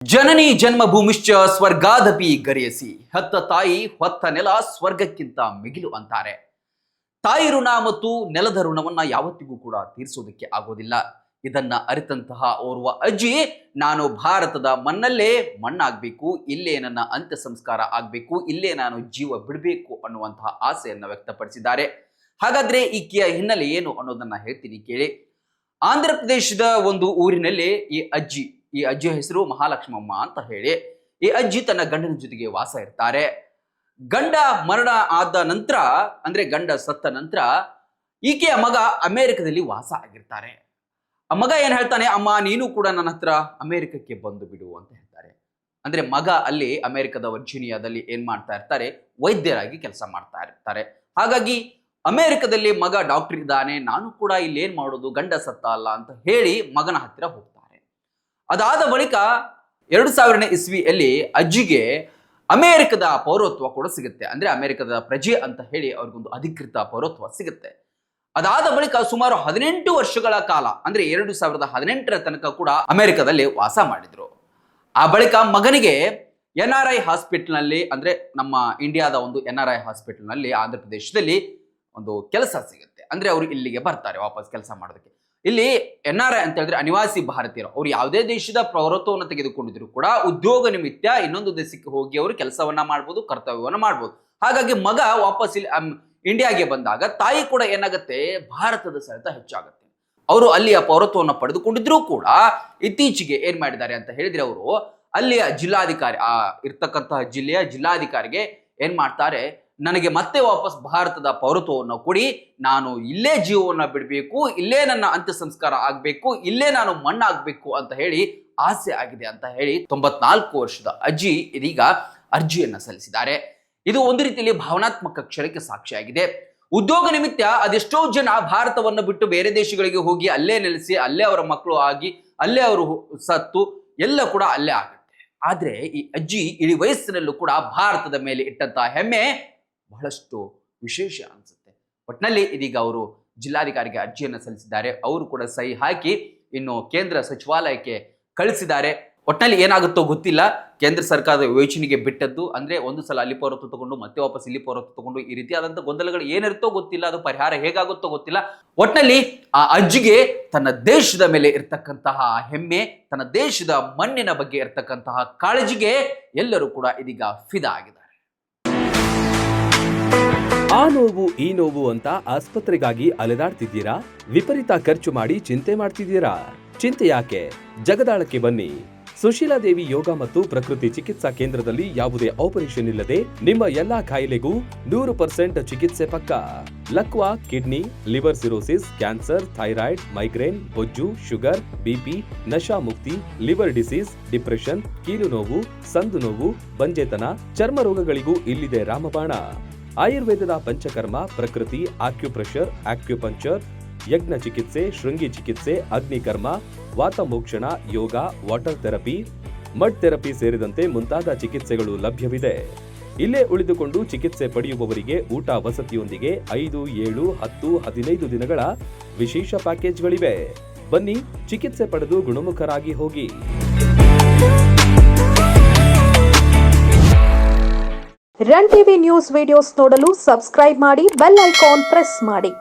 ಜನನಿ ಜನ್ಮಭೂಮಿಶ್ಚ ಸ್ವರ್ಗಾದಪಿ ಗರಿಯಸಿ ಹೆತ್ತ ತಾಯಿ ಹೊತ್ತ ನೆಲ ಸ್ವರ್ಗಕ್ಕಿಂತ ಮಿಗಿಲು ಅಂತಾರೆ. ತಾಯಿ ಋಣ ಮತ್ತು ನೆಲದ ಋಣವನ್ನ ಯಾವತ್ತಿಗೂ ಕೂಡ ತೀರಿಸೋದಕ್ಕೆ ಆಗೋದಿಲ್ಲ. ಇದನ್ನ ಅರಿತಂತಹ ಓರ್ವ ಅಜ್ಜಿ, ನಾನು ಭಾರತದ ಮಣ್ಣಲ್ಲೇ ಮಣ್ಣಾಗಬೇಕು, ಇಲ್ಲೇ ನನ್ನ ಅಂತ್ಯ ಸಂಸ್ಕಾರ ಆಗಬೇಕು, ಇಲ್ಲೇ ನಾನು ಜೀವ ಬಿಡಬೇಕು ಅನ್ನುವಂತಹ ಆಸೆಯನ್ನ ವ್ಯಕ್ತಪಡಿಸಿದ್ದಾರೆ. ಹಾಗಾದ್ರೆ ಈಕೆಯ ಹಿನ್ನೆಲೆ ಏನು ಅನ್ನೋದನ್ನ ಹೇಳ್ತೀನಿ ಕೇಳಿ. ಆಂಧ್ರ ಪ್ರದೇಶದ ಒಂದು ಊರಿನಲ್ಲಿ ಈ ಅಜ್ಜಿ ಹೆಸರು ಮಹಾಲಕ್ಷ್ಮಮ್ಮ ಅಂತ ಹೇಳಿ, ಈ ಅಜ್ಜಿ ತನ್ನ ಗಂಡನ ಜೊತೆಗೆ ವಾಸ ಇರ್ತಾರೆ. ಗಂಡ ಮರಣ ಆದ ನಂತರ, ಅಂದ್ರೆ ಗಂಡ ಸತ್ತ ನಂತರ ಈಕೆಯ ಮಗ ಅಮೆರಿಕದಲ್ಲಿ ವಾಸ ಆಗಿರ್ತಾರೆ. ಆ ಮಗ ಏನ್ ಹೇಳ್ತಾನೆ, ಅಮ್ಮ ನೀನು ಕೂಡ ನನ್ನ ಹತ್ರ ಅಮೆರಿಕಕ್ಕೆ ಬಂದು ಬಿಡು ಅಂತ ಹೇಳ್ತಾರೆ. ಅಂದ್ರೆ ಮಗ ಅಲ್ಲಿ ಅಮೆರಿಕದ ವರ್ಜೀನಿಯಾದಲ್ಲಿ ಏನ್ ಮಾಡ್ತಾ ಇರ್ತಾರೆ, ವೈದ್ಯರಾಗಿ ಕೆಲಸ ಮಾಡ್ತಾ ಇರ್ತಾರೆ. ಹಾಗಾಗಿ ಅಮೆರಿಕದಲ್ಲಿ ಮಗ ಡಾಕ್ಟರ್ ಇದ್ದಾನೆ, ನಾನು ಕೂಡ ಇಲ್ಲಿ ಏನ್ ಮಾಡೋದು, ಗಂಡ ಸತ್ತ ಅಲ್ಲ ಅಂತ ಹೇಳಿ ಮಗನ ಹತ್ತಿರ ಹೋಗ್ತಾರೆ. ಅದಾದ ಬಳಿಕ 2000ನೇ ಇಸ್ವಿಯಲ್ಲಿ ಅಜ್ಜಿಗೆ ಅಮೆರಿಕದ ಪೌರತ್ವ ಕೂಡ ಸಿಗುತ್ತೆ. ಅಂದ್ರೆ ಅಮೆರಿಕದ ಪ್ರಜೆ ಅಂತ ಹೇಳಿ ಅವ್ರಿಗೊಂದು ಅಧಿಕೃತ ಪೌರತ್ವ ಸಿಗುತ್ತೆ. ಅದಾದ ಬಳಿಕ ಸುಮಾರು 18 ವರ್ಷಗಳ ಕಾಲ, ಅಂದ್ರೆ 2018ರ ತನಕ ಕೂಡ ಅಮೆರಿಕದಲ್ಲಿ ವಾಸ ಮಾಡಿದ್ರು. ಆ ಬಳಿಕ ಮಗನಿಗೆ NRI ಹಾಸ್ಪಿಟಲ್ ನಲ್ಲಿ, ಅಂದ್ರೆ ನಮ್ಮ ಇಂಡಿಯಾದ ಒಂದು NRI ಹಾಸ್ಪಿಟಲ್ ನಲ್ಲಿ ಆಂಧ್ರ ಪ್ರದೇಶದಲ್ಲಿ ಒಂದು ಕೆಲಸ ಸಿಗುತ್ತೆ. ಅಂದ್ರೆ ಅವರು ಇಲ್ಲಿಗೆ ಬರ್ತಾರೆ ವಾಪಸ್ ಕೆಲಸ ಮಾಡೋದಕ್ಕೆ. ಇಲ್ಲಿ NRI ಅಂತ ಹೇಳಿದ್ರೆ ಅನಿವಾಸಿ ಭಾರತೀಯರು, ಅವ್ರು ಯಾವುದೇ ದೇಶದ ಪೌರತ್ವವನ್ನು ತೆಗೆದುಕೊಂಡಿದ್ರು ಕೂಡ ಉದ್ಯೋಗ ನಿಮಿತ್ತ ಇನ್ನೊಂದು ದೇಶಕ್ಕೆ ಹೋಗಿ ಅವರು ಕೆಲಸವನ್ನ ಮಾಡ್ಬೋದು, ಕರ್ತವ್ಯವನ್ನ ಮಾಡ್ಬೋದು. ಹಾಗಾಗಿ ಮಗ ವಾಪಸ್ ಇಲ್ಲಿ ಇಂಡಿಯಾಗೆ ಬಂದಾಗ ತಾಯಿ ಕೂಡ ಏನಾಗುತ್ತೆ, ಭಾರತದ ಸೆಳೆತ ಹೆಚ್ಚಾಗುತ್ತೆ. ಅವರು ಅಲ್ಲಿಯ ಪೌರತ್ವವನ್ನು ಪಡೆದುಕೊಂಡಿದ್ರು ಕೂಡ ಇತ್ತೀಚೆಗೆ ಏನ್ ಮಾಡಿದ್ದಾರೆ ಅಂತ ಹೇಳಿದ್ರೆ, ಅವರು ಅಲ್ಲಿಯ ಜಿಲ್ಲಾಧಿಕಾರಿ, ಇರ್ತಕ್ಕಂತಹ ಜಿಲ್ಲೆಯ ಜಿಲ್ಲಾಧಿಕಾರಿಗೆ ಏನ್ ಮಾಡ್ತಾರೆ, ನನಗೆ ಮತ್ತೆ ವಾಪಸ್ ಭಾರತದ ಪೌರತ್ವವನ್ನು ಕೊಡಿ, ನಾನು ಇಲ್ಲೇ ಜೀವವನ್ನು ಬಿಡಬೇಕು, ಇಲ್ಲೇ ನನ್ನ ಅಂತ್ಯ ಸಂಸ್ಕಾರ ಆಗ್ಬೇಕು, ಇಲ್ಲೇ ನಾನು ಮಣ್ಣಾಗಬೇಕು ಅಂತ ಹೇಳಿ ಆಸೆ ಆಗಿದೆ ಅಂತ ಹೇಳಿ 94 ವರ್ಷದ ಅಜ್ಜಿ ಇದೀಗ ಅರ್ಜಿಯನ್ನ ಸಲ್ಲಿಸಿದ್ದಾರೆ. ಇದು ಒಂದು ರೀತಿಯಲ್ಲಿ ಭಾವನಾತ್ಮಕ ಕ್ಷಣಕ್ಕೆ ಸಾಕ್ಷಿಯಾಗಿದೆ. ಉದ್ಯೋಗ ನಿಮಿತ್ತ ಅದೆಷ್ಟೋ ಜನ ಭಾರತವನ್ನು ಬಿಟ್ಟು ಬೇರೆ ದೇಶಗಳಿಗೆ ಹೋಗಿ ಅಲ್ಲೇ ನೆಲೆಸಿ, ಅಲ್ಲೇ ಅವರ ಮಕ್ಕಳು ಆಗಿ, ಅಲ್ಲೇ ಅವರು ಸತ್ತು ಎಲ್ಲ ಕೂಡ ಅಲ್ಲೇ ಆಗುತ್ತೆ. ಆದ್ರೆ ಈ ಅಜ್ಜಿ ಇಳಿ ವಯಸ್ಸಿನಲ್ಲೂ ಕೂಡ ಭಾರತದ ಮೇಲೆ ಇಟ್ಟಂತಹ ಹೆಮ್ಮೆ ಬಹಳಷ್ಟು ವಿಶೇಷ ಅನ್ಸುತ್ತೆ. ಒಟ್ಟಿನಲ್ಲಿ ಇದೀಗ ಅವರು ಜಿಲ್ಲಾಧಿಕಾರಿಗೆ ಅರ್ಜಿಯನ್ನು ಸಲ್ಲಿಸಿದ್ದಾರೆ. ಅವರು ಕೂಡ ಸಹಿ ಹಾಕಿ ಇನ್ನು ಕೇಂದ್ರ ಸಚಿವಾಲಯಕ್ಕೆ ಕಳಿಸಿದ್ದಾರೆ. ಒಟ್ಟಿನಲ್ಲಿ ಏನಾಗುತ್ತೋ ಗೊತ್ತಿಲ್ಲ. ಕೇಂದ್ರ ಸರ್ಕಾರದ ಯೋಚನೆಗೆ ಬಿಟ್ಟದ್ದು, ಅಂದ್ರೆ ಒಂದು ಸಲ ಅಲ್ಲಿ ಪೌರತ್ವ ತಗೊಂಡು ಮತ್ತೆ ವಾಪಸ್ ಇಲ್ಲಿ ಪೌರತ್ವ ತಗೊಂಡು ಈ ರೀತಿಯಾದಂತಹ ಗೊಂದಲಗಳು ಏನಿರುತ್ತೋ ಗೊತ್ತಿಲ್ಲ, ಅದು ಪರಿಹಾರ ಹೇಗಾಗುತ್ತೋ ಗೊತ್ತಿಲ್ಲ. ಒಟ್ಟಿನಲ್ಲಿ ಆ ಅಜ್ಜಿಗೆ ತನ್ನ ದೇಶದ ಮೇಲೆ ಇರ್ತಕ್ಕಂತಹ ಹೆಮ್ಮೆ, ತನ್ನ ದೇಶದ ಮಣ್ಣಿನ ಬಗ್ಗೆ ಇರ್ತಕ್ಕಂತಹ ಕಾಳಜಿಗೆ ಎಲ್ಲರೂ ಕೂಡ ಇದೀಗ ಫಿದಾ ಆಗಿದ್ದಾರೆ. ಆ ನೋವು ಈ ನೋವು ಅಂತ ಆಸ್ಪತ್ರೆಗಾಗಿ ಅಲೆದಾಡ್ತಿದ್ದೀರಾ? ವಿಪರೀತ ಖರ್ಚು ಮಾಡಿ ಚಿಂತೆ ಮಾಡ್ತಿದ್ದೀರಾ? ಚಿಂತೆ ಯಾಕೆ? ಜಗದಾಳಕ್ಕೆ ಬನ್ನಿ. ಸುಶೀಲಾದೇವಿ ಯೋಗ ಮತ್ತು ಪ್ರಕೃತಿ ಚಿಕಿತ್ಸಾ ಕೇಂದ್ರದಲ್ಲಿ ಯಾವುದೇ ಆಪರೇಷನ್ ಇಲ್ಲದೆ ನಿಮ್ಮ ಎಲ್ಲಾ ಕಾಯಿಲೆಗೂ 100% ಚಿಕಿತ್ಸೆ ಪಕ್ಕ. ಲಕ್ವಾ, kidney, liver cirrhosis, cancer, thyroid, migraine, ಬೊಜ್ಜು, ಶುಗರ್, ಬಿಪಿ, ನಶಾ ಮುಕ್ತಿ, ಲಿವರ್ ಡಿಸೀಸ್, ಡಿಪ್ರೆಷನ್, ಕೀಲು ನೋವು, ಸಂದು ನೋವು, ಬಂಜೆತನ, ಚರ್ಮ ರೋಗಗಳಿಗೂ ಇಲ್ಲಿದೆ ರಾಮಬಾಣ. ಆಯುರ್ವೇದದ ಪಂಚಕರ್ಮ, ಪ್ರಕೃತಿ, ಆಕ್ಯುಪ್ರೆಷರ್, ಆಕ್ಯುಪಂಕ್ಚರ್, ಯಜ್ಞ ಚಿಕಿತ್ಸೆ, ಶೃಂಗಿ ಚಿಕಿತ್ಸೆ, ಅಗ್ನಿಕರ್ಮ, ವಾತಮೋಕ್ಷಣ, ಯೋಗ, ವಾಟರ್ ಥೆರಪಿ, ಮಡ್ ಥೆರಪಿ ಸೇರಿದಂತೆ ಮುಂತಾದ ಚಿಕಿತ್ಸೆಗಳು ಲಭ್ಯವಿದೆ. ಇಲ್ಲೇ ಉಳಿದುಕೊಂಡು ಚಿಕಿತ್ಸೆ ಪಡೆಯುವವರಿಗೆ ಊಟ ವಸತಿಯೊಂದಿಗೆ 5, 7, 10, 15 ದಿನಗಳ ವಿಶೇಷ ಪ್ಯಾಕೇಜ್ಗಳಿವೆ. ಬನ್ನಿ, ಚಿಕಿತ್ಸೆ ಪಡೆದು ಗುಣಮುಖರಾಗಿ ಹೋಗಿ. ರನ್ ಟಿವಿ ನ್ಯೂಸ್ ವಿಡಿಯೋಸ್ ನೋಡಲು ಸಬ್ಸ್ಕ್ರೈಬ್ ಮಾಡಿ, ಬೆಲ್ ಐಕಾನ್ ಪ್ರೆಸ್ ಮಾಡಿ.